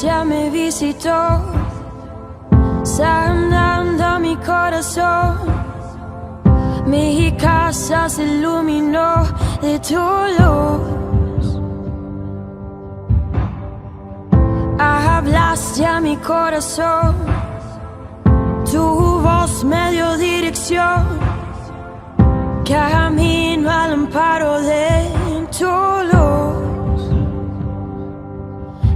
gracia me visitó, sanando mi corazón. Mi casa se iluminó de tu luz. Hablaste a mi corazón, tu voz me dio dirección. Camino al amparo de tu luz.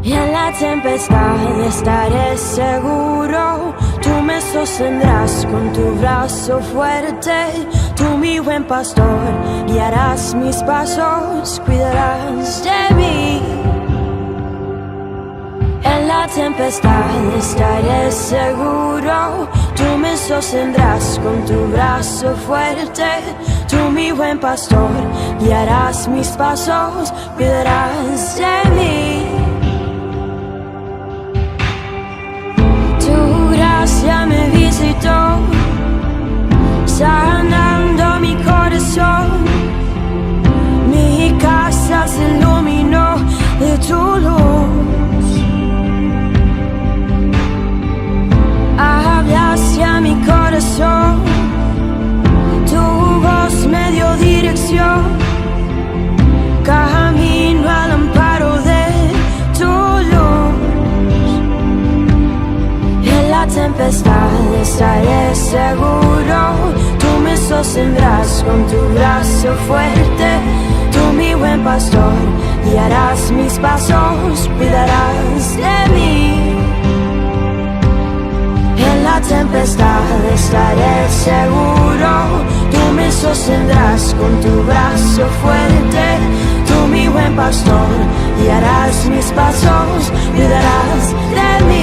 Y en la tempestad estaré seguro. Tú me sostendrás con tu brazo fuerte. Tú, mi buen pastor, guiarás mis pasos, cuidarás de mí. En la tempestad estaré seguro. Tú me sostendrás con tu brazo fuerte. Tú, mi buen pastor, guiarás mis pasos, cuidarás de mí. Tu gracia me visitó, sanando mi corazón. Mi casa se iluminó de tu luz. Hablaste a mi corazón, tu voz me dio dirección. Camino al amparo de tu luz. En la tempestad estaré seguro. Tú me sostendrás con tu brazo fuerte. Tú, mi buen pastor, guiarás mis pasos, cuidarás de mí. En la tempestad estaré seguro. Tú me sostendrás con tu brazo fuerte. Tú, mi buen pastor, guiarás mis pasos, cuidarás de mí.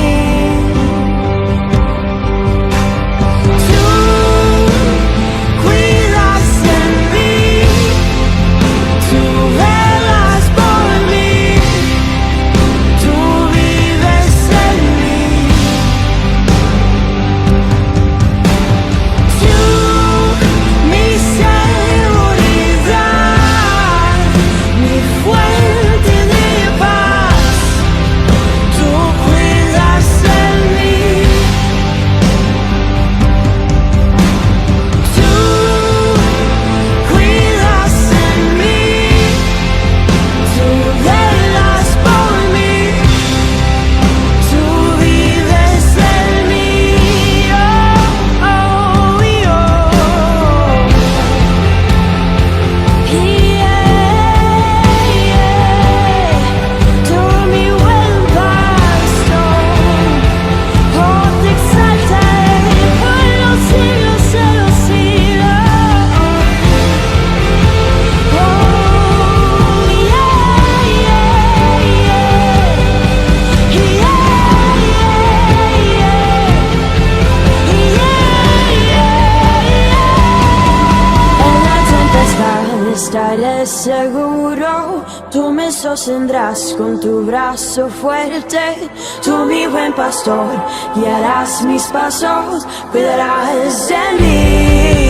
Estaré seguro, tú me sostendrás con tu brazo fuerte. Tú, mi buen pastor, guiarás mis pasos, cuidarás de mí.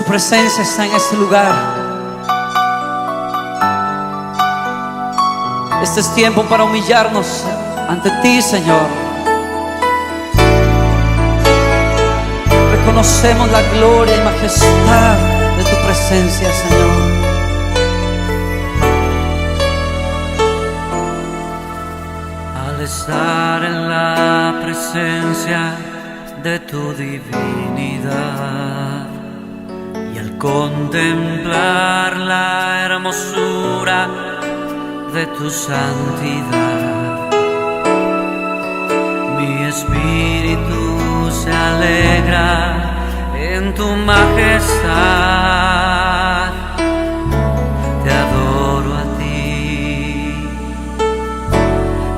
Su presencia está en este lugar. Este es tiempo para humillarnos ante ti, Señor. Reconocemos la gloria y majestad de tu presencia, Señor. Al estar en la presencia de tu divinidad y al contemplar la hermosura de tu santidad, mi espíritu se alegra en tu majestad. Te adoro a ti,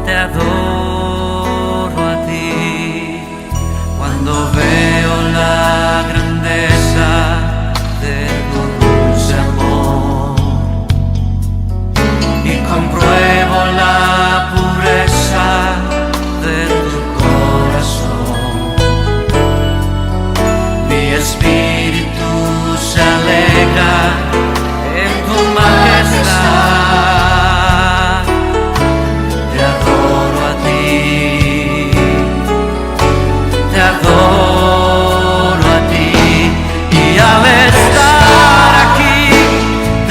te adoro a ti, cuando veo la grandeza de tu dulce amor y compruebo la pureza de tu corazón. Mi espíritu se alegra en tu majestad. Te adoro a ti, te adoro a ti, y al estar aquí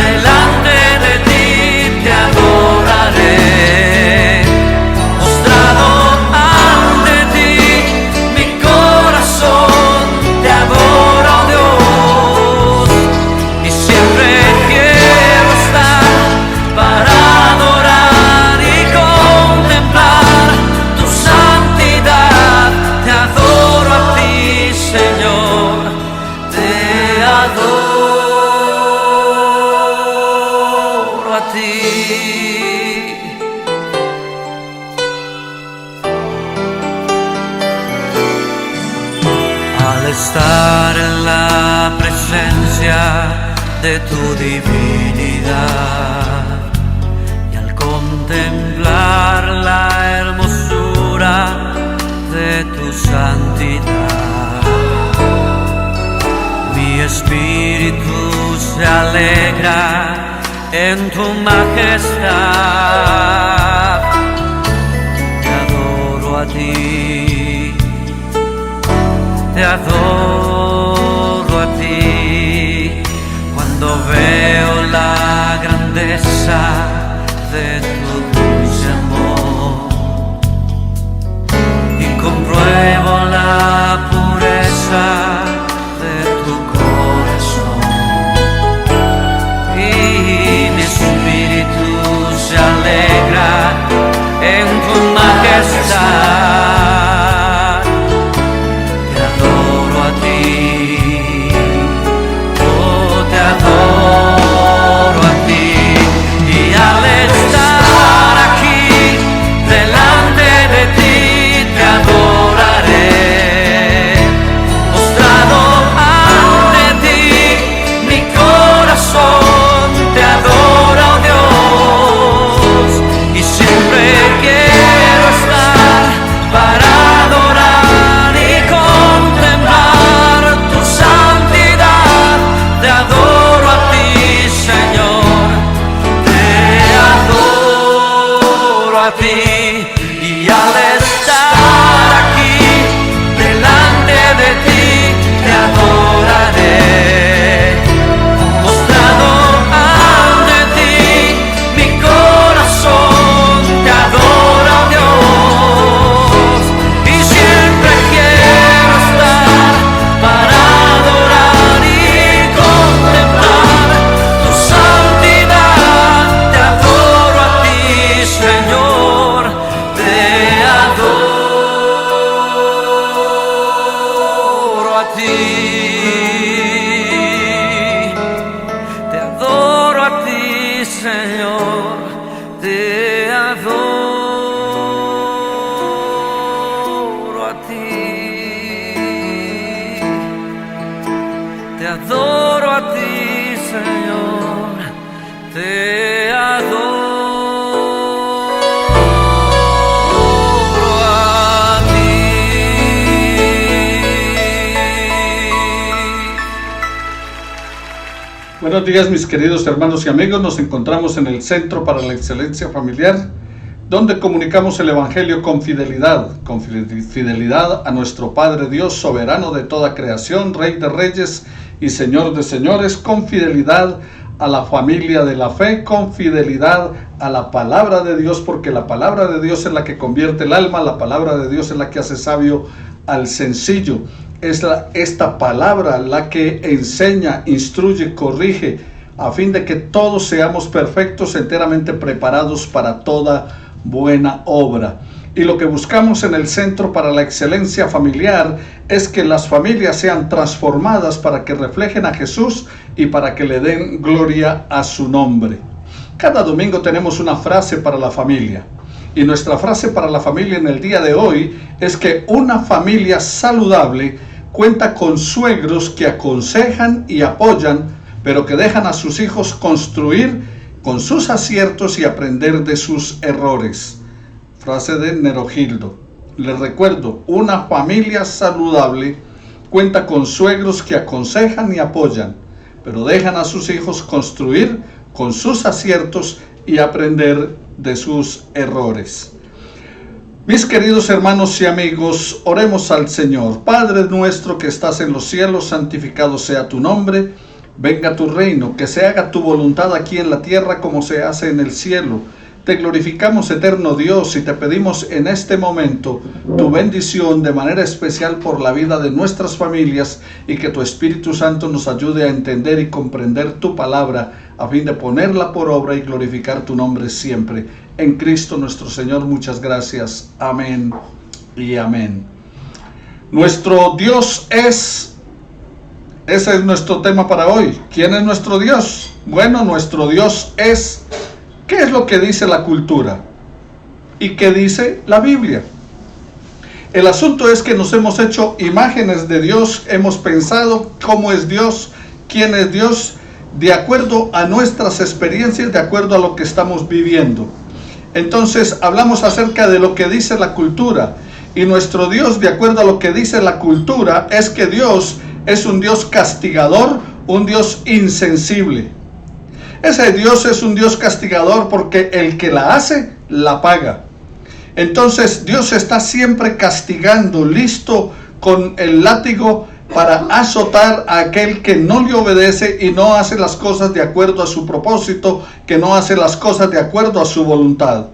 delante de ti te adoraré. Postrado ante ti, mi corazón te adora, oh Dios, y siempre quiero estar para adorar y contemplar tu santidad. Te adoro a ti, Señor, te adoro a ti. Al estar en la presencia de tu divinidad y al contemplar la hermosura de tu santidad, mi espíritu se alegra en tu majestad. Te adoro a ti, te adoro a ti, cuando veo la grandeza de tu dulce amor y compruebo la pureza de tu corazón. Y mi espíritu se alegra en tu majestad. Te adoro a ti, oh, te adoro a ti, y al estar aquí delante de ti te adoraré. Postrado ante ti, mi corazón te adora, oh Dios, y siempre quiero estar para adorar y contemplar tu santidad. Te adoro a ti, Señor, te adoro a ti, y al estar aquí delante de ti te adoraré. Postrado ante ti, mi corazón te adora, oh Dios, y siempre quiero estar para adorar y contemplar tu santidad. Te adoro a ti, Señor, te adoro a ti, te adoro a ti, Señor, te adoro a ti, te adoro a ti, Señor, te adoro a ti. Buenos días, mis queridos hermanos y amigos. Nos encontramos en el Centro para la Excelencia Familiar, donde comunicamos el Evangelio con fidelidad a nuestro Padre Dios, soberano de toda creación, Rey de reyes y Señor de señores, con fidelidad a la familia de la fe, con fidelidad a la palabra de Dios, porque la palabra de Dios es la que convierte el alma, la palabra de Dios es la que hace sabio al sencillo. Es esta palabra la que enseña, instruye, corrige, a fin de que todos seamos perfectos, enteramente preparados para toda buena obra. Y lo que buscamos en el Centro para la Excelencia Familiar es que las familias sean transformadas para que reflejen a Jesús y para que le den gloria a su nombre. Cada domingo tenemos una frase para la familia. Y nuestra frase para la familia en el día de hoy es que una familia saludable cuenta con suegros que aconsejan y apoyan, pero que dejan a sus hijos construir con sus aciertos y aprender de sus errores. Frase de Nerogildo. Les recuerdo, una familia saludable cuenta con suegros que aconsejan y apoyan, pero dejan a sus hijos construir con sus aciertos y aprender de sus errores. Mis queridos hermanos y amigos, oremos al Señor. Padre nuestro que estás en los cielos, santificado sea tu nombre. Venga tu reino, que se haga tu voluntad aquí en la tierra como se hace en el cielo. Te glorificamos, eterno Dios, y te pedimos en este momento tu bendición de manera especial por la vida de nuestras familias, y que tu Espíritu Santo nos ayude a entender y comprender tu palabra a fin de ponerla por obra y glorificar tu nombre siempre. En Cristo nuestro Señor, muchas gracias. Amén y amén. Nuestro Dios es... Ese es nuestro tema para hoy. ¿Quién es nuestro Dios? Bueno, nuestro Dios es... ¿Qué es lo que dice la cultura? ¿Y qué dice la Biblia? El asunto es que nos hemos hecho imágenes de Dios, hemos pensado cómo es Dios, quién es Dios, de acuerdo a nuestras experiencias, de acuerdo a lo que estamos viviendo. Entonces hablamos acerca de lo que dice la cultura, y nuestro Dios, de acuerdo a lo que dice la cultura, es que Dios es un Dios castigador, un Dios insensible. Ese Dios es un Dios castigador porque el que la hace, la paga. Entonces Dios está siempre castigando, listo con el látigo para azotar a aquel que no le obedece y no hace las cosas de acuerdo a su propósito, que no hace las cosas de acuerdo a su voluntad.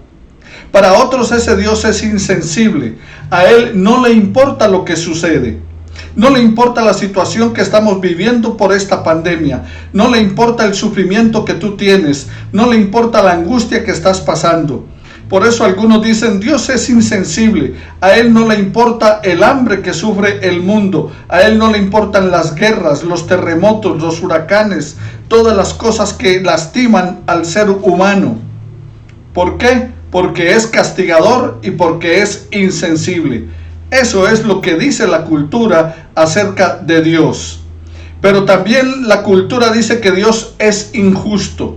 Para otros ese Dios es insensible. A Él no le importa lo que sucede. No le importa la situación que estamos viviendo por esta pandemia. No le importa el sufrimiento que tú tienes. No le importa la angustia que estás pasando. Por eso algunos dicen, Dios es insensible. A Él no le importa el hambre que sufre el mundo. A Él no le importan las guerras, los terremotos, los huracanes, todas las cosas que lastiman al ser humano. ¿Por qué? Porque es castigador y porque es insensible. Eso es lo que dice la cultura acerca de Dios. Pero también la cultura dice que Dios es injusto.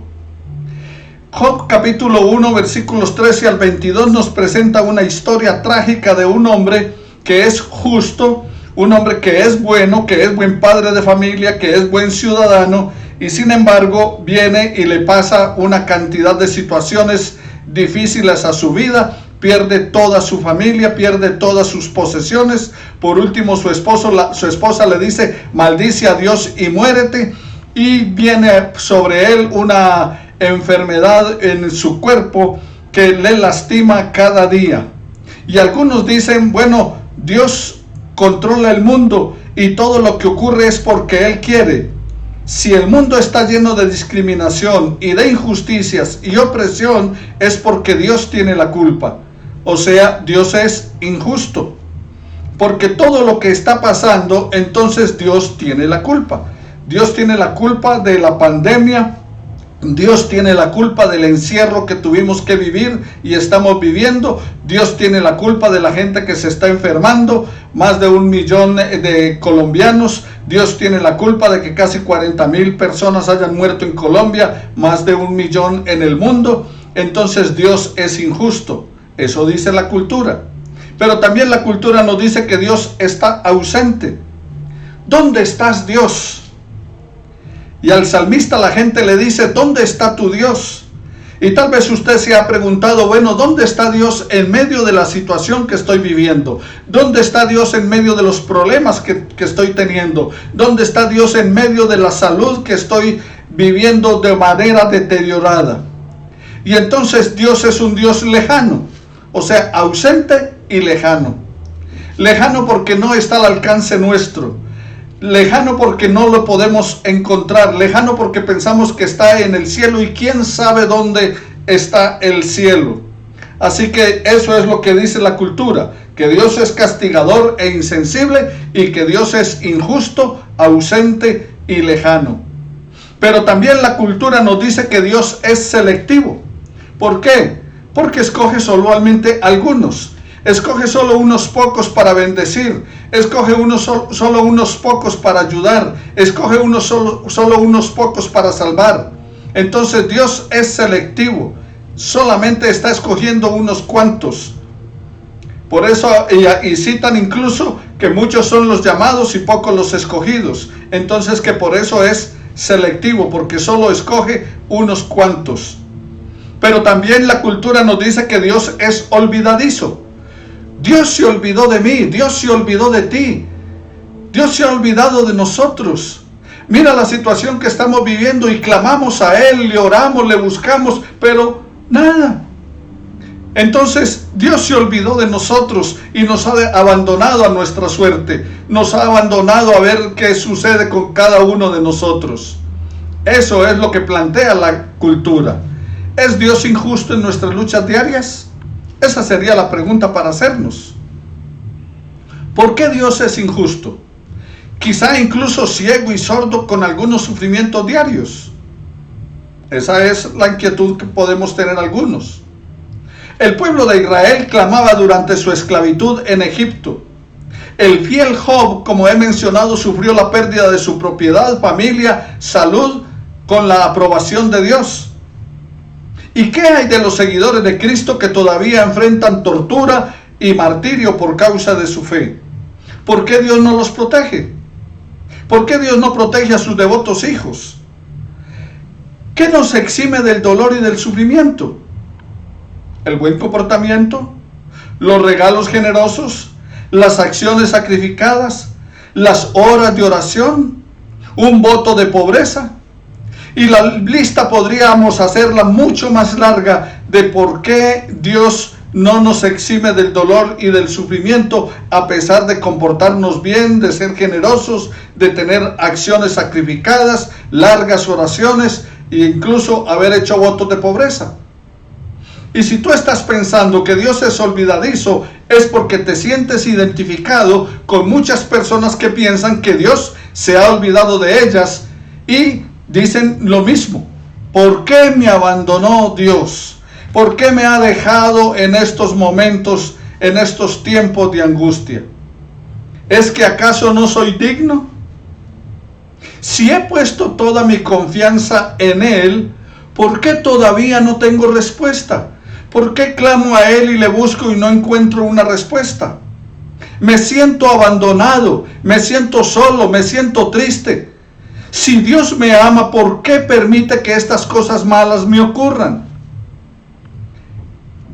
Job capítulo 1 versículos 13 al 22 nos presenta una historia trágica de un hombre que es justo, un hombre que es bueno, que es buen padre de familia, que es buen ciudadano, y sin embargo viene y le pasa una cantidad de situaciones difíciles a su vida. Pierde toda su familia, pierde todas sus posesiones. Por último, su esposa le dice, maldice a Dios y muérete. Y viene sobre él una enfermedad en su cuerpo que le lastima cada día. Y algunos dicen, bueno, Dios controla el mundo y todo lo que ocurre es porque Él quiere. Si el mundo está lleno de discriminación y de injusticias y opresión, es porque Dios tiene la culpa. O sea, Dios es injusto. Porque todo lo que está pasando, entonces Dios tiene la culpa. Dios tiene la culpa de la pandemia. Dios tiene la culpa del encierro que tuvimos que vivir y estamos viviendo. Dios tiene la culpa de la gente que se está enfermando, más de 1 millón de colombianos. Dios tiene la culpa de que casi 40,000 personas hayan muerto en Colombia, más de 1 millón en el mundo. Entonces Dios es injusto. Eso dice la cultura. Pero también la cultura nos dice que Dios está ausente. ¿Dónde estás, Dios? Y al salmista la gente le dice, ¿dónde está tu Dios? Y tal vez usted se ha preguntado, bueno, ¿dónde está Dios en medio de la situación que estoy viviendo? ¿Dónde está Dios en medio de los problemas que estoy teniendo? ¿Dónde está Dios en medio de la salud que estoy viviendo de manera deteriorada? Y entonces Dios es un Dios lejano, o sea, ausente y lejano. Lejano porque no está al alcance nuestro. Lejano porque no lo podemos encontrar. Lejano porque pensamos que está en el cielo y quién sabe dónde está el cielo. Así que eso es lo que dice la cultura, que Dios es castigador e insensible y que Dios es injusto, ausente y lejano. Pero también la cultura nos dice que Dios es selectivo. ¿Por qué? Porque escoge solamente algunos. Escoge solo unos pocos para bendecir. Escoge solo unos pocos para ayudar. Escoge solo unos pocos para salvar. Entonces Dios es selectivo. Solamente está escogiendo unos cuantos. Por eso, y citan incluso que muchos son los llamados y pocos los escogidos. Entonces que por eso es selectivo, porque solo escoge unos cuantos. Pero también la cultura nos dice que Dios es olvidadizo. Dios se olvidó de mí, Dios se olvidó de ti, Dios se ha olvidado de nosotros. Mira la situación que estamos viviendo y clamamos a Él, le oramos, le buscamos, pero nada. Entonces Dios se olvidó de nosotros y nos ha abandonado a nuestra suerte, nos ha abandonado a ver qué sucede con cada uno de nosotros. Eso es lo que plantea la cultura. ¿Es Dios injusto en nuestras luchas diarias? Esa sería la pregunta para hacernos. ¿Por qué Dios es injusto? Quizá incluso ciego y sordo con algunos sufrimientos diarios. Esa es la inquietud que podemos tener algunos. El pueblo de Israel clamaba durante su esclavitud en Egipto. El fiel Job, como he mencionado, sufrió la pérdida de su propiedad, familia, salud, con la aprobación de Dios. ¿Y qué hay de los seguidores de Cristo que todavía enfrentan tortura y martirio por causa de su fe? ¿Por qué Dios no los protege? ¿Por qué Dios no protege a sus devotos hijos? ¿Qué nos exime del dolor y del sufrimiento? ¿El buen comportamiento? ¿Los regalos generosos? ¿Las acciones sacrificadas? ¿Las horas de oración? ¿Un voto de pobreza? Y la lista podríamos hacerla mucho más larga de por qué Dios no nos exime del dolor y del sufrimiento a pesar de comportarnos bien, de ser generosos, de tener acciones sacrificadas, largas oraciones e incluso haber hecho votos de pobreza. Y si tú estás pensando que Dios es olvidadizo, es porque te sientes identificado con muchas personas que piensan que Dios se ha olvidado de ellas y dicen lo mismo. ¿Por qué me abandonó Dios? ¿Por qué me ha dejado en estos momentos, en estos tiempos de angustia? ¿Es que acaso no soy digno? Si he puesto toda mi confianza en Él, ¿por qué todavía no tengo respuesta? ¿Por qué clamo a Él y le busco y no encuentro una respuesta? Me siento abandonado, me siento solo, me siento triste. Si Dios me ama, ¿por qué permite que estas cosas malas me ocurran?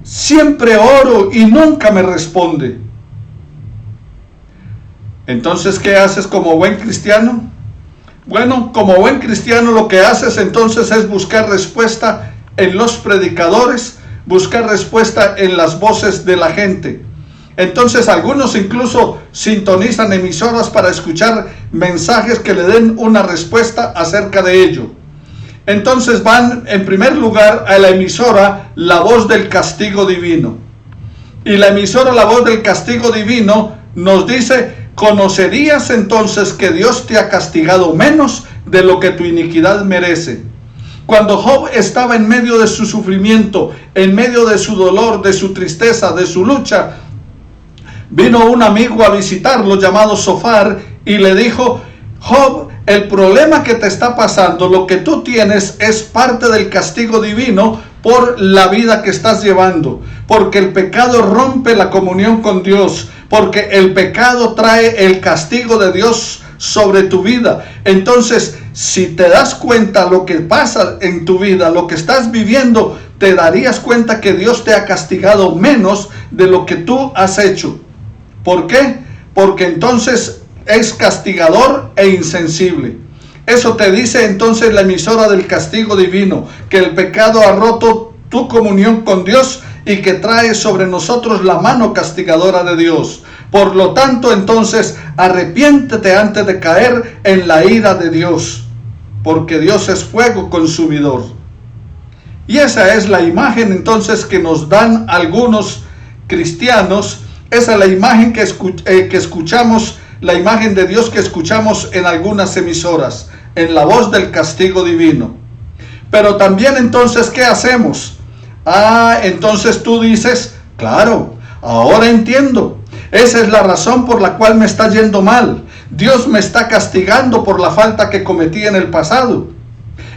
Siempre oro y nunca me responde. Entonces, ¿qué haces como buen cristiano? Bueno, como buen cristiano lo que haces entonces es buscar respuesta en los predicadores, buscar respuesta en las voces de la gente. Entonces algunos incluso sintonizan emisoras para escuchar mensajes que le den una respuesta acerca de ello. Entonces van en primer lugar a la emisora La Voz del Castigo Divino. Y la emisora La Voz del Castigo Divino nos dice: ¿conocerías entonces que Dios te ha castigado menos de lo que tu iniquidad merece? Cuando Job estaba en medio de su sufrimiento, en medio de su dolor, de su tristeza, de su lucha, vino un amigo a visitarlo llamado Sofar y le dijo: Job, el problema que te está pasando, lo que tú tienes es parte del castigo divino por la vida que estás llevando, porque el pecado rompe la comunión con Dios, porque el pecado trae el castigo de Dios sobre tu vida. Entonces, si te das cuenta lo que pasa en tu vida, lo que estás viviendo, te darías cuenta que Dios te ha castigado menos de lo que tú has hecho. ¿Por qué? Porque entonces es castigador e insensible. Eso te dice entonces la emisora del castigo divino, que el pecado ha roto tu comunión con Dios y que trae sobre nosotros la mano castigadora de Dios. Por lo tanto, entonces, arrepiéntete antes de caer en la ira de Dios, porque Dios es fuego consumidor. Y esa es la imagen entonces que nos dan algunos cristianos. Esa es la imagen que escuchamos, la imagen de Dios que escuchamos en algunas emisoras, en la voz del castigo divino. Pero también entonces, ¿qué hacemos? Entonces tú dices, claro, ahora entiendo. Esa es la razón por la cual me está yendo mal. Dios me está castigando por la falta que cometí en el pasado.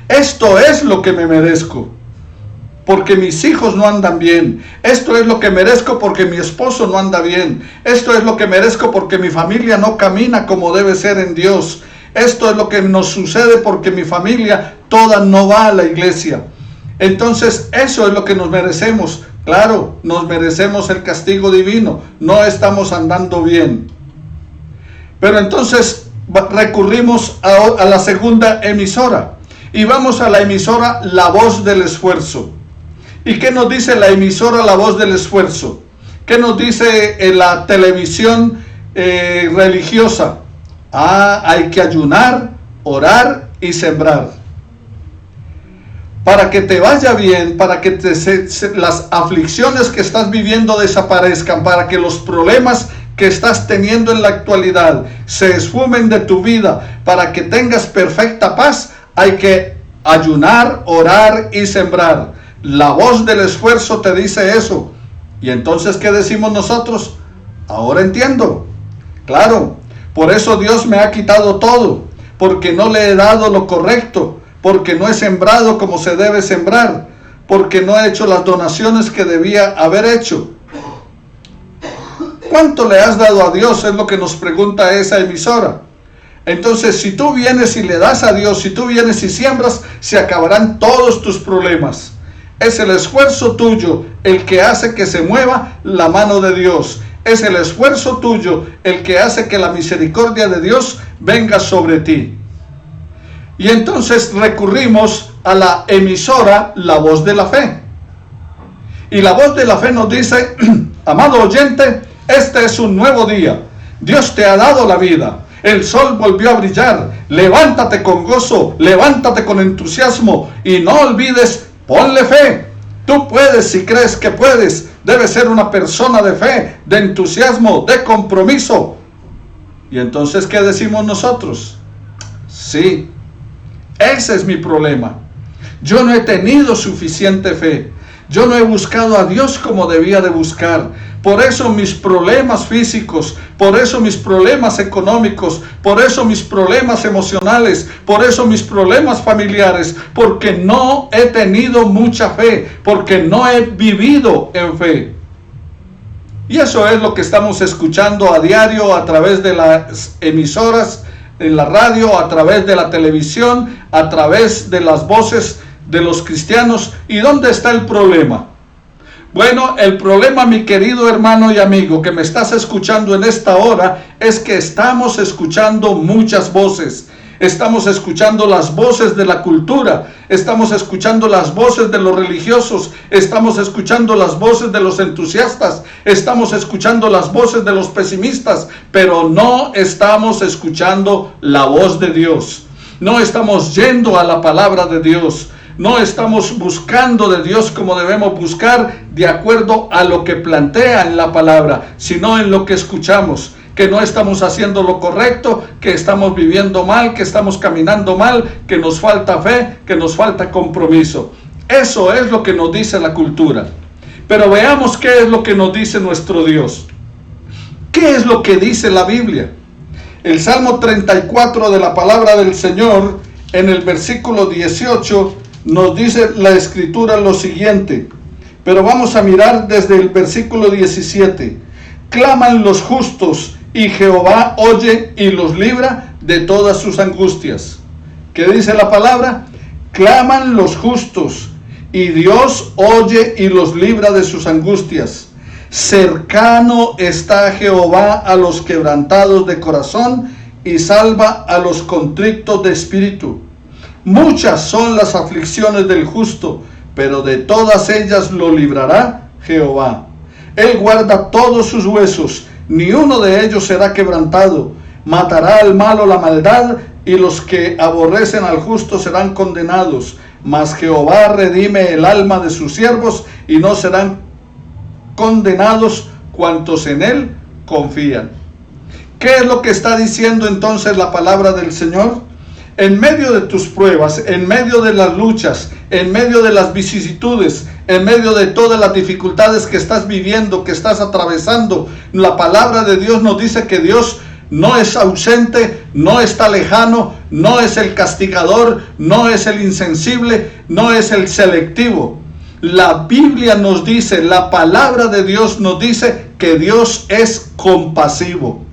Esto es lo que me merezco, porque mis hijos no andan bien. Esto es lo que merezco porque mi esposo no anda bien. Esto es lo que merezco porque mi familia no camina como debe ser en Dios. Esto es lo que nos sucede porque mi familia toda no va a la iglesia. Entonces, eso es lo que nos merecemos. Claro, nos merecemos el castigo divino. No estamos andando bien. Pero entonces recurrimos a la segunda emisora. Y vamos a la emisora La Voz del Esfuerzo. ¿Y qué nos dice la emisora La Voz del Esfuerzo? ¿Qué nos dice en la televisión religiosa? Hay que ayunar, orar y sembrar. Para que te vaya bien, para que las aflicciones que estás viviendo desaparezcan, para que los problemas que estás teniendo en la actualidad se esfumen de tu vida, para que tengas perfecta paz, hay que ayunar, orar y sembrar. La Voz del Esfuerzo te dice eso. Y entonces, ¿qué decimos nosotros? Ahora entiendo. Claro, por eso Dios me ha quitado todo, porque no le he dado lo correcto, porque no he sembrado como se debe sembrar, porque no he hecho las donaciones que debía haber hecho. ¿Cuánto le has dado a Dios? Es lo que nos pregunta esa emisora. Entonces, si tú vienes y le das a Dios, si tú vienes y siembras, se acabarán todos tus problemas. Es el esfuerzo tuyo el que hace que se mueva la mano de Dios. Es el esfuerzo tuyo el que hace que la misericordia de Dios venga sobre ti. Y entonces recurrimos a la emisora La Voz de la Fe. Y La Voz de la Fe nos dice, amado oyente, este es un nuevo día. Dios te ha dado la vida. El sol volvió a brillar. Levántate con gozo, levántate con entusiasmo y no olvides, ponle fe. Tú puedes si crees que puedes. Debes ser una persona de fe, de entusiasmo, de compromiso. Y entonces, ¿qué decimos nosotros? Sí. Ese es mi problema. Yo no he tenido suficiente fe. Yo no he buscado a Dios como debía de buscar. Por eso mis problemas físicos, por eso mis problemas económicos, por eso mis problemas emocionales, por eso mis problemas familiares, porque no he tenido mucha fe, porque no he vivido en fe. Y eso es lo que estamos escuchando a diario a través de las emisoras, en la radio, a través de la televisión, a través de las voces de los cristianos. ¿Y dónde está el problema? Bueno, el problema, mi querido hermano y amigo que me estás escuchando en esta hora, es que estamos escuchando muchas voces. Estamos escuchando las voces de la cultura, estamos escuchando las voces de los religiosos, estamos escuchando las voces de los entusiastas, estamos escuchando las voces de los pesimistas, pero no estamos escuchando la voz de Dios. No estamos yendo a la palabra de Dios. No estamos buscando de Dios como debemos buscar, de acuerdo a lo que plantea en la palabra, sino en lo que escuchamos. Que no estamos haciendo lo correcto, que estamos viviendo mal, que estamos caminando mal, que nos falta fe, que nos falta compromiso. Eso es lo que nos dice la cultura. Pero veamos qué es lo que nos dice nuestro Dios. ¿Qué es lo que dice la Biblia? El Salmo 34 de la palabra del Señor, en el versículo 18, nos dice la Escritura lo siguiente. Pero vamos a mirar desde el versículo 17. Claman los justos y Jehová oye y los libra de todas sus angustias. ¿Qué dice la palabra? Claman los justos, y Dios oye y los libra de sus angustias. Cercano está Jehová a los quebrantados de corazón, y salva a los contritos de espíritu. Muchas son las aflicciones del justo, pero de todas ellas lo librará Jehová. Él guarda todos sus huesos, ni uno de ellos será quebrantado. Matará al malo la maldad, y los que aborrecen al justo serán condenados. Mas Jehová redime el alma de sus siervos, y no serán condenados cuantos en él confían. ¿Qué es lo que está diciendo entonces la palabra del Señor? En medio de tus pruebas, en medio de las luchas, en medio de las vicisitudes, en medio de todas las dificultades que estás viviendo, que estás atravesando, la palabra de Dios nos dice que Dios no es ausente, no está lejano, no es el castigador, no es el insensible, no es el selectivo. La Biblia nos dice, la palabra de Dios nos dice que Dios es compasivo,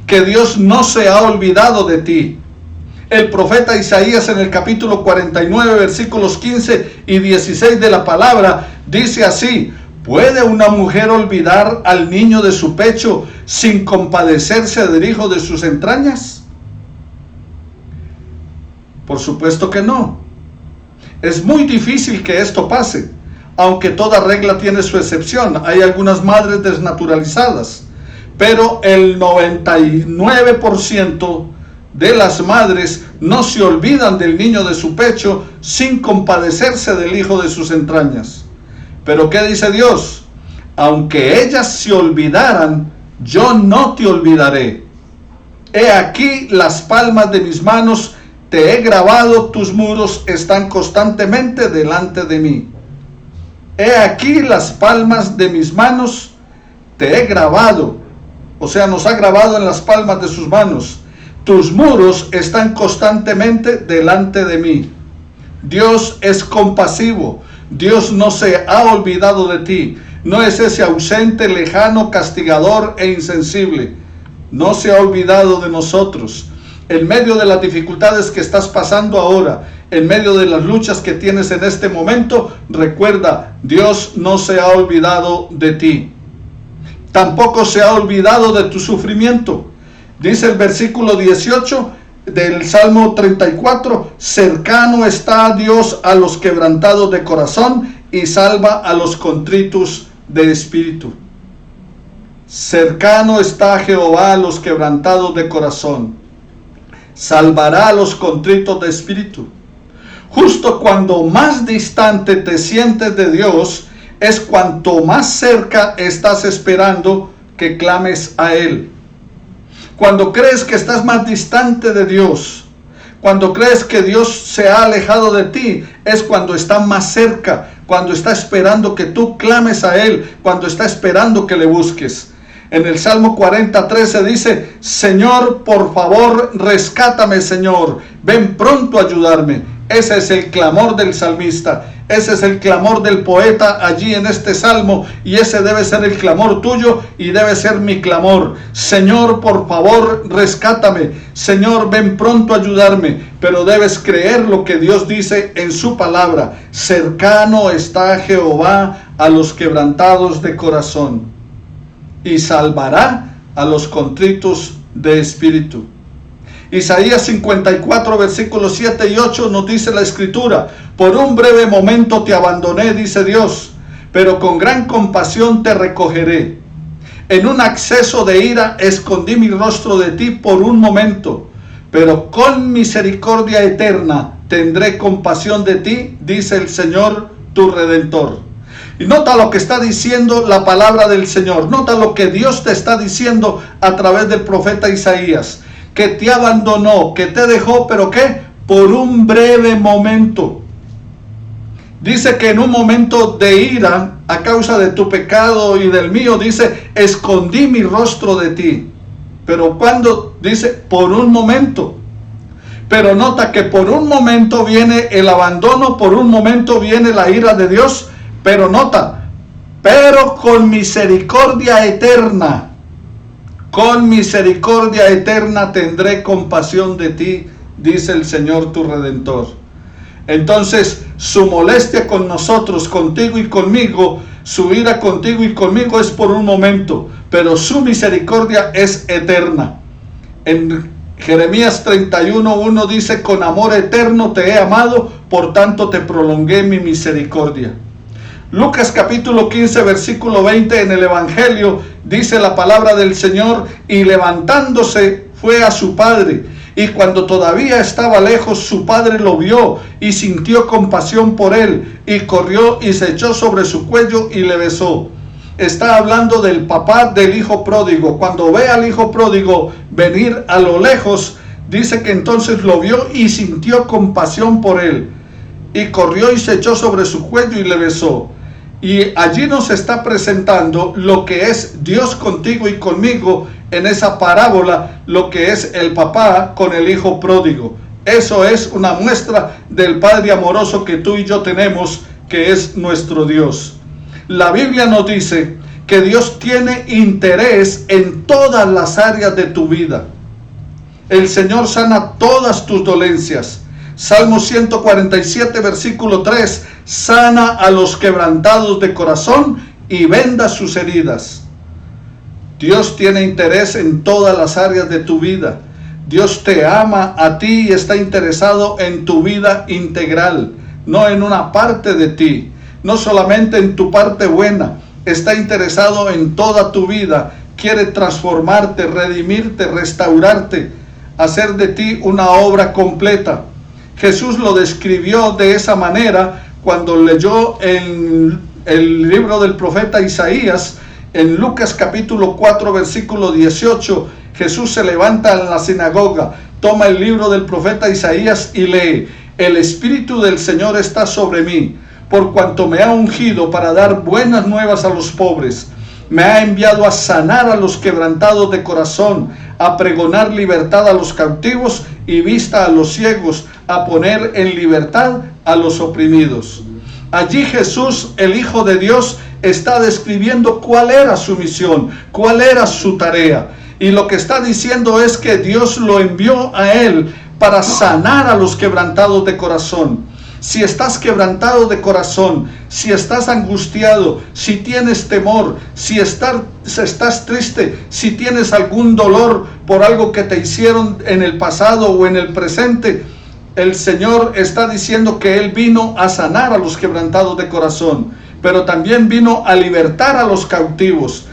que Dios no se ha olvidado de ti. El profeta Isaías en el capítulo 49, versículos 15 y 16 de la palabra, dice así: ¿puede una mujer olvidar al niño de su pecho sin compadecerse del hijo de sus entrañas? Por supuesto que no. Es muy difícil que esto pase, aunque toda regla tiene su excepción. Hay algunas madres desnaturalizadas, pero el 99% de las madres no se olvidan del niño de su pecho sin compadecerse del hijo de sus entrañas. Pero ¿qué dice Dios? Aunque ellas se olvidaran, yo no te olvidaré. He aquí las palmas de mis manos te he grabado, tus muros están constantemente delante de mí. He aquí las palmas de mis manos te he grabado. O sea, nos ha grabado en las palmas de sus manos. Tus muros están constantemente delante de mí. Dios es compasivo. Dios no se ha olvidado de ti. No es ese ausente, lejano, castigador e insensible. No se ha olvidado de nosotros. En medio de las dificultades que estás pasando ahora, en medio de las luchas que tienes en este momento, recuerda, Dios no se ha olvidado de ti. Tampoco se ha olvidado de tu sufrimiento. Dice el versículo 18 del Salmo 34, cercano está Dios a los quebrantados de corazón y salva a los contritos de espíritu. Cercano está Jehová a los quebrantados de corazón. Salvará a los contritos de espíritu. Justo cuando más distante te sientes de Dios, es cuanto más cerca estás esperando que clames a Él. Cuando crees que estás más distante de Dios, cuando crees que Dios se ha alejado de ti, es cuando está más cerca, cuando está esperando que tú clames a Él, cuando está esperando que le busques. En el Salmo 40:13 dice: Señor, por favor, rescátame, Señor, ven pronto a ayudarme. Ese es el clamor del salmista. Ese es el clamor del poeta allí en este salmo, y ese debe ser el clamor tuyo y debe ser mi clamor. Señor, por favor, rescátame. Señor, ven pronto a ayudarme. Pero debes creer lo que Dios dice en su palabra. Cercano está Jehová a los quebrantados de corazón y salvará a los contritos de espíritu. Isaías 54, versículos 7 y 8 nos dice la escritura: por un breve momento te abandoné, dice Dios, pero con gran compasión te recogeré. En un acceso de ira escondí mi rostro de ti por un momento, pero con misericordia eterna tendré compasión de ti, dice el Señor tu Redentor. Y nota lo que está diciendo la palabra del Señor. Nota lo que Dios te está diciendo a través del profeta Isaías. Que te abandonó, que te dejó, pero ¿qué? Por un breve momento. Dice que en un momento de ira, a causa de tu pecado y del mío, dice, escondí mi rostro de ti. Pero cuando dice, por un momento. Pero nota que por un momento viene el abandono, por un momento viene la ira de Dios. Pero nota, pero con misericordia eterna. Con misericordia eterna tendré compasión de ti, dice el Señor tu Redentor. Entonces, su molestia con nosotros, contigo y conmigo, su ira contigo y conmigo es por un momento, pero su misericordia es eterna. En Jeremías 31:1 dice: con amor eterno te he amado, por tanto te prolongué mi misericordia. Lucas capítulo 15 versículo 20 en el Evangelio dice la palabra del Señor: y levantándose fue a su padre, y cuando todavía estaba lejos, su padre lo vio y sintió compasión por él, y corrió y se echó sobre su cuello y le besó. Está hablando del papá del hijo pródigo. Cuando ve al hijo pródigo venir a lo lejos, dice que entonces lo vio y sintió compasión por él, y corrió y se echó sobre su cuello y le besó. Y allí nos está presentando lo que es Dios contigo y conmigo en esa parábola, lo que es el papá con el hijo pródigo. Eso es una muestra del Padre amoroso que tú y yo tenemos, que es nuestro Dios. La Biblia nos dice que Dios tiene interés en todas las áreas de tu vida. El Señor sana todas tus dolencias. Salmo 147, versículo 3, sana a los quebrantados de corazón y venda sus heridas. Dios tiene interés en todas las áreas de tu vida. Dios te ama a ti y está interesado en tu vida integral, no en una parte de ti, no solamente en tu parte buena. Está interesado en toda tu vida. Quiere transformarte, redimirte, restaurarte, hacer de ti una obra completa. Jesús lo describió de esa manera cuando leyó en el libro del profeta Isaías. En Lucas capítulo 4 versículo 18, Jesús se levanta en la sinagoga, toma el libro del profeta Isaías y lee: el Espíritu del Señor está sobre mí, por cuanto me ha ungido para dar buenas nuevas a los pobres. Me ha enviado a sanar a los quebrantados de corazón, a pregonar libertad a los cautivos y vista a los ciegos, a poner en libertad a los oprimidos. Allí Jesús, el Hijo de Dios, está describiendo cuál era su misión, cuál era su tarea. Y lo que está diciendo es que Dios lo envió a él para sanar a los quebrantados de corazón. Si estás quebrantado de corazón, si estás angustiado, si tienes temor, si estás triste, si tienes algún dolor por algo que te hicieron en el pasado o en el presente, el Señor está diciendo que Él vino a sanar a los quebrantados de corazón, pero también vino a libertar a los cautivos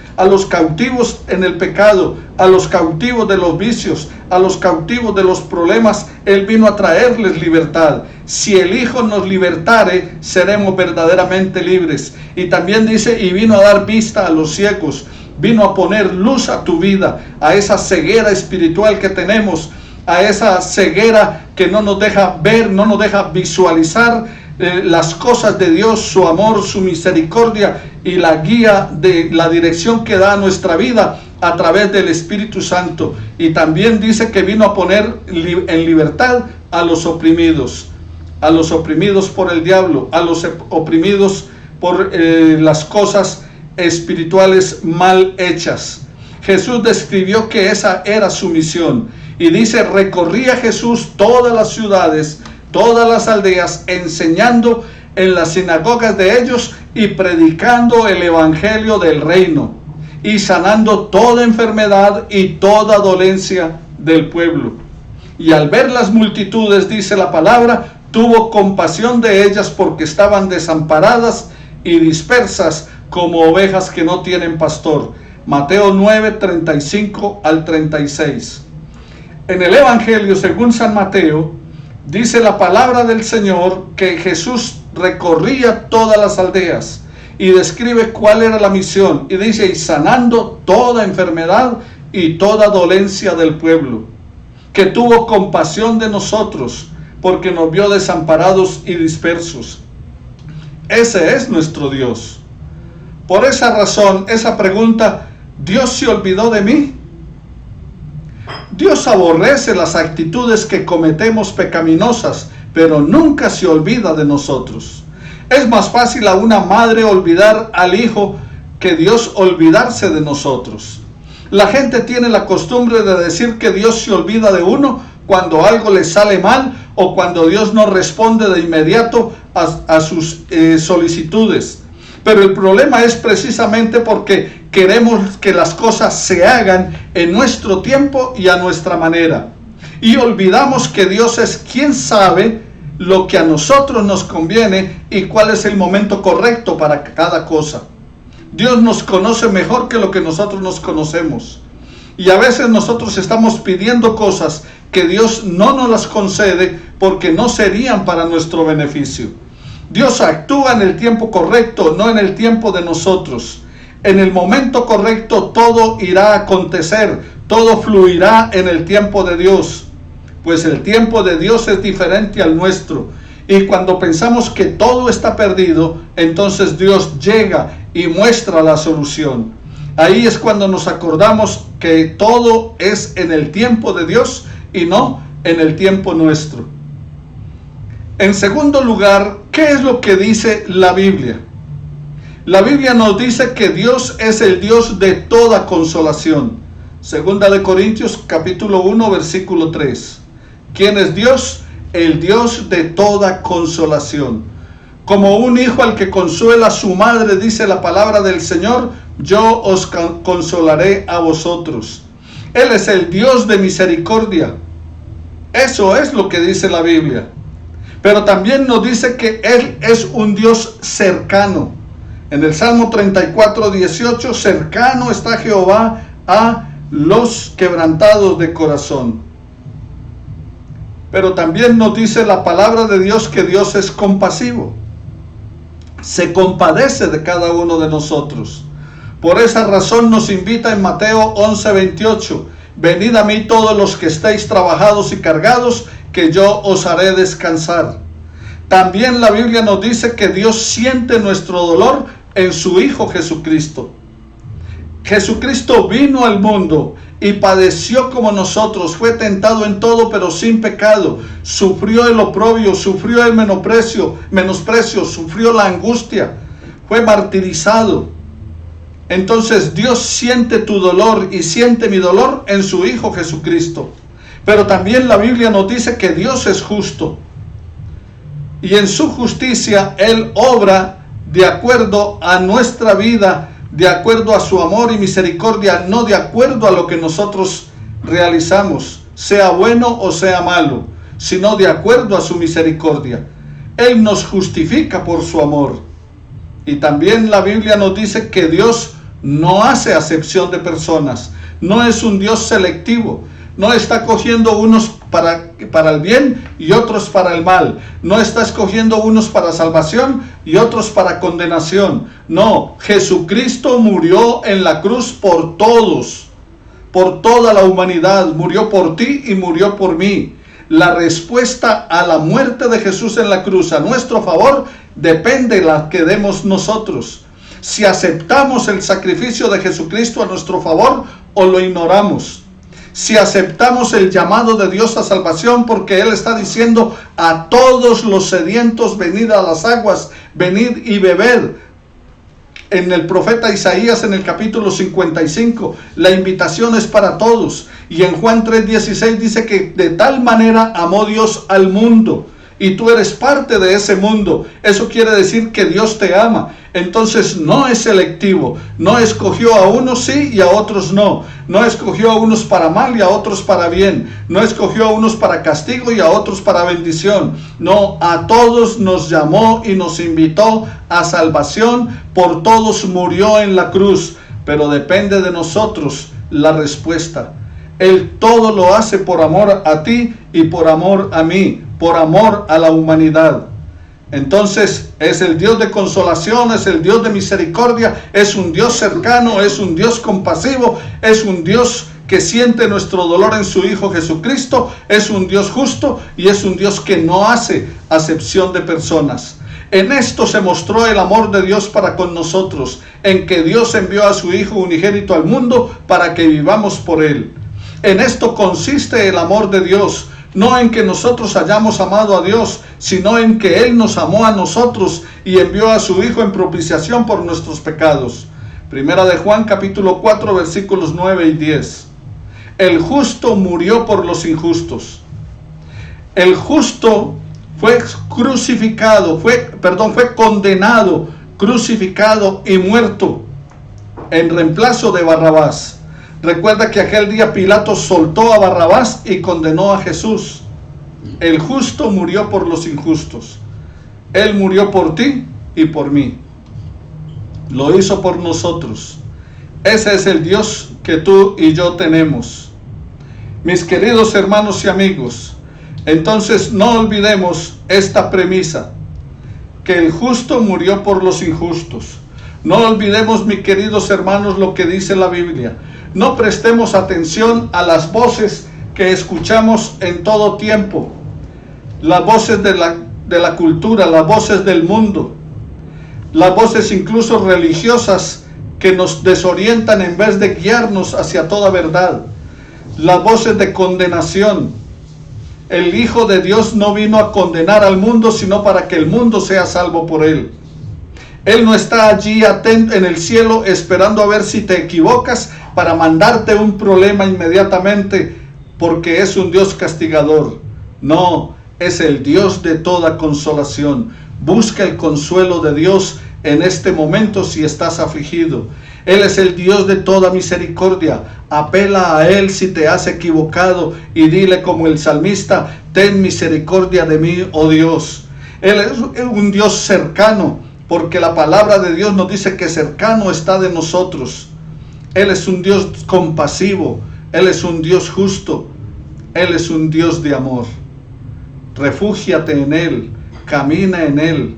en el pecado, a los cautivos de los vicios, a los cautivos de los problemas. Él vino a traerles libertad. Si el Hijo nos libertare, seremos verdaderamente libres. Y también dice: y vino a dar vista a los ciegos, vino a poner luz a tu vida, a esa ceguera espiritual que tenemos, a esa ceguera que no nos deja ver, no nos deja visualizar las cosas de Dios, su amor, su misericordia y la guía de la dirección que da a nuestra vida a través del Espíritu Santo. Y también dice que vino a poner en libertad a los oprimidos por el diablo, a los oprimidos por las cosas espirituales mal hechas. Jesús describió que esa era su misión y dice: recorría Jesús todas las ciudades, todas las aldeas, enseñando en las sinagogas de ellos y predicando el evangelio del reino y sanando toda enfermedad y toda dolencia del pueblo. Y al ver las multitudes, dice la palabra, tuvo compasión de ellas porque estaban desamparadas y dispersas como ovejas que no tienen pastor. Mateo 9, 35 al 36. En el evangelio según San Mateo, dice la palabra del Señor que Jesús recorría todas las aldeas y describe cuál era la misión. Y dice: y sanando toda enfermedad y toda dolencia del pueblo, que tuvo compasión de nosotros porque nos vio desamparados y dispersos. Ese es nuestro Dios. Por esa razón, esa pregunta: ¿Dios se olvidó de mí? Dios aborrece las actitudes que cometemos pecaminosas, pero nunca se olvida de nosotros. Es más fácil a una madre olvidar al hijo que Dios olvidarse de nosotros. La gente tiene la costumbre de decir que Dios se olvida de uno cuando algo le sale mal o cuando Dios no responde de inmediato a sus solicitudes. Pero el problema es precisamente porque queremos que las cosas se hagan en nuestro tiempo y a nuestra manera. Y olvidamos que Dios es quien sabe lo que a nosotros nos conviene y cuál es el momento correcto para cada cosa. Dios nos conoce mejor que lo que nosotros nos conocemos. Y a veces nosotros estamos pidiendo cosas que Dios no nos las concede porque no serían para nuestro beneficio. Dios actúa en el tiempo correcto, no en el tiempo de nosotros. En el momento correcto todo irá a acontecer, todo fluirá en el tiempo de Dios. Pues el tiempo de Dios es diferente al nuestro. Y cuando pensamos que todo está perdido, entonces Dios llega y muestra la solución. Ahí es cuando nos acordamos que todo es en el tiempo de Dios y no en el tiempo nuestro. En segundo lugar, ¿qué es lo que dice la Biblia? La Biblia nos dice que Dios es el Dios de toda consolación. Segunda de Corintios capítulo 1 versículo 3. ¿Quién es Dios? El Dios de toda consolación. Como un hijo al que consuela a su madre, dice la palabra del Señor, yo os consolaré a vosotros. Él es el Dios de misericordia. Eso es lo que dice la Biblia. Pero también nos dice que Él es un Dios cercano. En el Salmo 34, 18, cercano está Jehová a los quebrantados de corazón. Pero también nos dice la palabra de Dios que Dios es compasivo. Se compadece de cada uno de nosotros. Por esa razón nos invita en Mateo 11, 28. Venid a mí todos los que estéis trabajados y cargados, que yo os haré descansar. También la Biblia nos dice que Dios siente nuestro dolor en su Hijo Jesucristo. Jesucristo vino al mundo y padeció como nosotros, fue tentado en todo pero sin pecado, sufrió el oprobio, sufrió el menosprecio, sufrió la angustia, fue martirizado. Entonces Dios siente tu dolor y siente mi dolor en su Hijo Jesucristo. Pero también la Biblia nos dice que Dios es justo. Y en su justicia Él obra de acuerdo a nuestra vida, de acuerdo a su amor y misericordia, no de acuerdo a lo que nosotros realizamos, sea bueno o sea malo, sino de acuerdo a su misericordia. Él nos justifica por su amor. Y también la Biblia nos dice que Dios no hace acepción de personas, no es un Dios selectivo, no está cogiendo unos para el bien y otros para el mal, no está escogiendo unos para salvación y otros para condenación. No, Jesucristo murió en la cruz por todos, por toda la humanidad, murió por ti y murió por mí. La respuesta a la muerte de Jesús en la cruz a nuestro favor depende de la que demos nosotros. Si aceptamos el sacrificio de Jesucristo a nuestro favor o lo ignoramos. Si aceptamos el llamado de Dios a salvación, porque Él está diciendo a todos los sedientos, venid a las aguas, venid y bebed. En el profeta Isaías, en el capítulo 55, la invitación es para todos. Y en Juan 3:16 dice que de tal manera amó Dios al mundo. Y tú eres parte de ese mundo. Eso quiere decir que Dios te ama. Entonces no es selectivo. No escogió a unos sí y a otros no. No escogió a unos para mal y a otros para bien. No escogió a unos para castigo y a otros para bendición. No, a todos nos llamó y nos invitó a salvación. Por todos murió en la cruz. Pero depende de nosotros la respuesta. Él todo lo hace por amor a ti y por amor a mí, por amor a la humanidad. Entonces es el Dios de consolación, es el Dios de misericordia, es un Dios cercano, es un Dios compasivo, es un Dios que siente nuestro dolor en su Hijo Jesucristo, es un Dios justo y es un Dios que no hace acepción de personas. En esto se mostró el amor de Dios para con nosotros, en que Dios envió a su Hijo unigénito al mundo para que vivamos por Él. En esto consiste el amor de Dios, no en que nosotros hayamos amado a Dios, sino en que Él nos amó a nosotros y envió a su Hijo en propiciación por nuestros pecados. Primera de Juan capítulo 4 versículos 9 y 10. El justo murió por los injustos. El justo fue crucificado, fue condenado, crucificado y muerto en reemplazo de Barrabás. Recuerda que aquel día Pilato soltó a Barrabás y condenó a Jesús. El justo murió por los injustos. Él murió por ti y por mí. Lo hizo por nosotros. Ese es el Dios que tú y yo tenemos. Mis queridos hermanos y amigos, entonces no olvidemos esta premisa, que el justo murió por los injustos. No olvidemos, mis queridos hermanos, lo que dice la Biblia. No prestemos atención a las voces que escuchamos en todo tiempo, las voces de la cultura, las voces del mundo, las voces incluso religiosas que nos desorientan en vez de guiarnos hacia toda verdad, las voces de condenación. El Hijo de Dios no vino a condenar al mundo, sino para que el mundo sea salvo por él. Él no está allí atento en el cielo esperando a ver si te equivocas para mandarte un problema inmediatamente, porque es un Dios castigador. No, es el Dios de toda consolación. Busca el consuelo de Dios en este momento si estás afligido. Él es el Dios de toda misericordia. Apela a Él si te has equivocado y dile como el salmista: ten misericordia de mí, oh Dios. Él es un Dios cercano, porque la palabra de Dios nos dice que cercano está de nosotros. Él es un Dios compasivo, Él es un Dios justo, Él es un Dios de amor. Refúgiate en Él, camina en Él,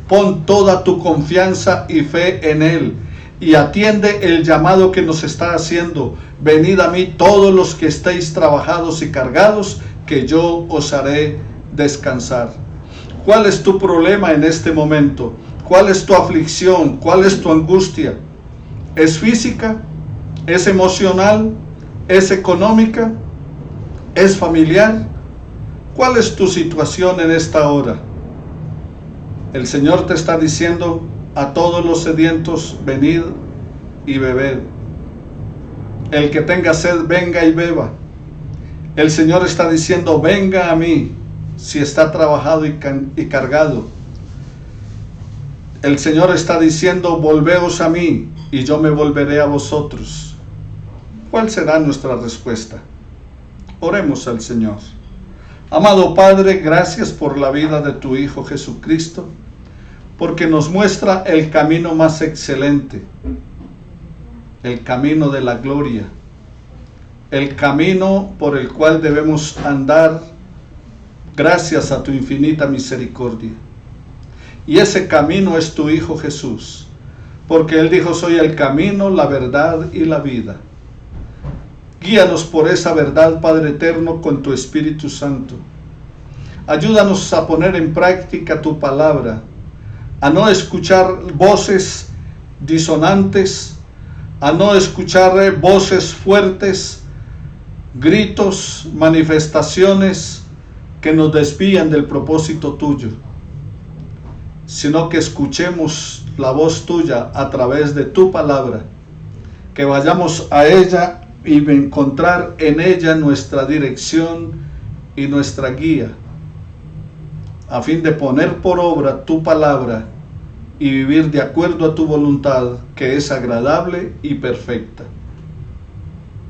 pon toda tu confianza y fe en Él, y atiende el llamado que nos está haciendo: venid a mí todos los que estéis trabajados y cargados, que yo os haré descansar. ¿Cuál es tu problema en este momento? ¿Cuál es tu aflicción? ¿Cuál es tu angustia? ¿Es física? ¿Es emocional? ¿Es económica? ¿Es familiar? ¿Cuál es tu situación en esta hora? El Señor te está diciendo a todos los sedientos: venid y bebed. El que tenga sed, venga y beba. El Señor está diciendo: venga a mí si está trabajado y cargado. El Señor está diciendo: volveos a mí y yo me volveré a vosotros. ¿Cuál será nuestra respuesta? Oremos al Señor. Amado Padre, gracias por la vida de tu Hijo Jesucristo, porque nos muestra el camino más excelente, el camino de la gloria, el camino por el cual debemos andar gracias a tu infinita misericordia. Y ese camino es tu Hijo Jesús, porque Él dijo: soy el camino, la verdad y la vida. Guíanos por esa verdad, Padre eterno, con tu Espíritu Santo. Ayúdanos a poner en práctica tu palabra, a no escuchar voces disonantes, a no escuchar voces fuertes, gritos, manifestaciones que nos desvían del propósito tuyo, sino que escuchemos la voz tuya a través de tu palabra, que vayamos a ella y encontrar en ella nuestra dirección y nuestra guía, a fin de poner por obra tu palabra y vivir de acuerdo a tu voluntad, que es agradable y perfecta.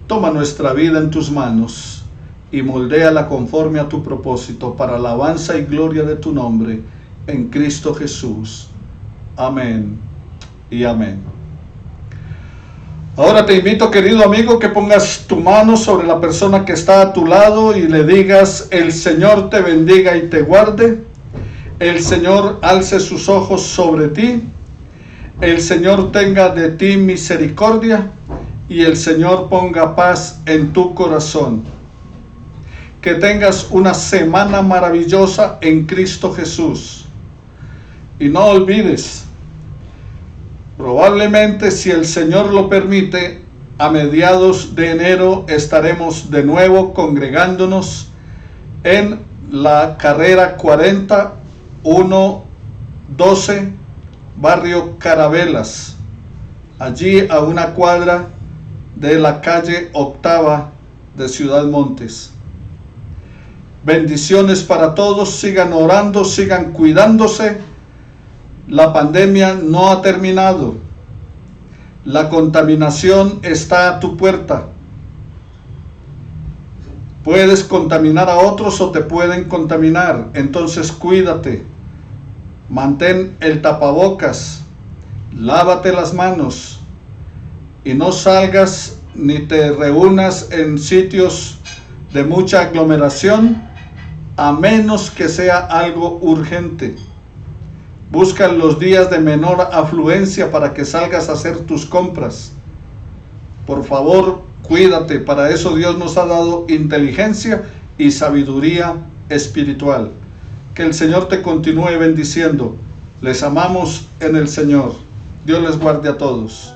Toma nuestra vida en tus manos y moldéala conforme a tu propósito, para alabanza y gloria de tu nombre, en Cristo Jesús. Amén y amén. Ahora te invito, querido amigo, que pongas tu mano sobre la persona que está a tu lado y le digas: el Señor te bendiga y te guarde. El Señor alce sus ojos sobre ti. El Señor tenga de ti misericordia y el Señor ponga paz en tu corazón. Que tengas una semana maravillosa en Cristo Jesús. Y no olvides, probablemente, si el Señor lo permite, a mediados de enero estaremos de nuevo congregándonos en la carrera 4112, barrio Carabelas, allí a una cuadra de la calle Octava de Ciudad Montes. Bendiciones para todos, sigan orando, sigan cuidándose. La pandemia no ha terminado. La contaminación está a tu puerta. Puedes contaminar a otros o te pueden contaminar, entonces cuídate. Mantén el tapabocas, lávate las manos y no salgas ni te reúnas en sitios de mucha aglomeración a menos que sea algo urgente. Busca los días de menor afluencia para que salgas a hacer tus compras. Por favor, cuídate, para eso Dios nos ha dado inteligencia y sabiduría espiritual. Que el Señor te continúe bendiciendo. Les amamos en el Señor. Dios les guarde a todos.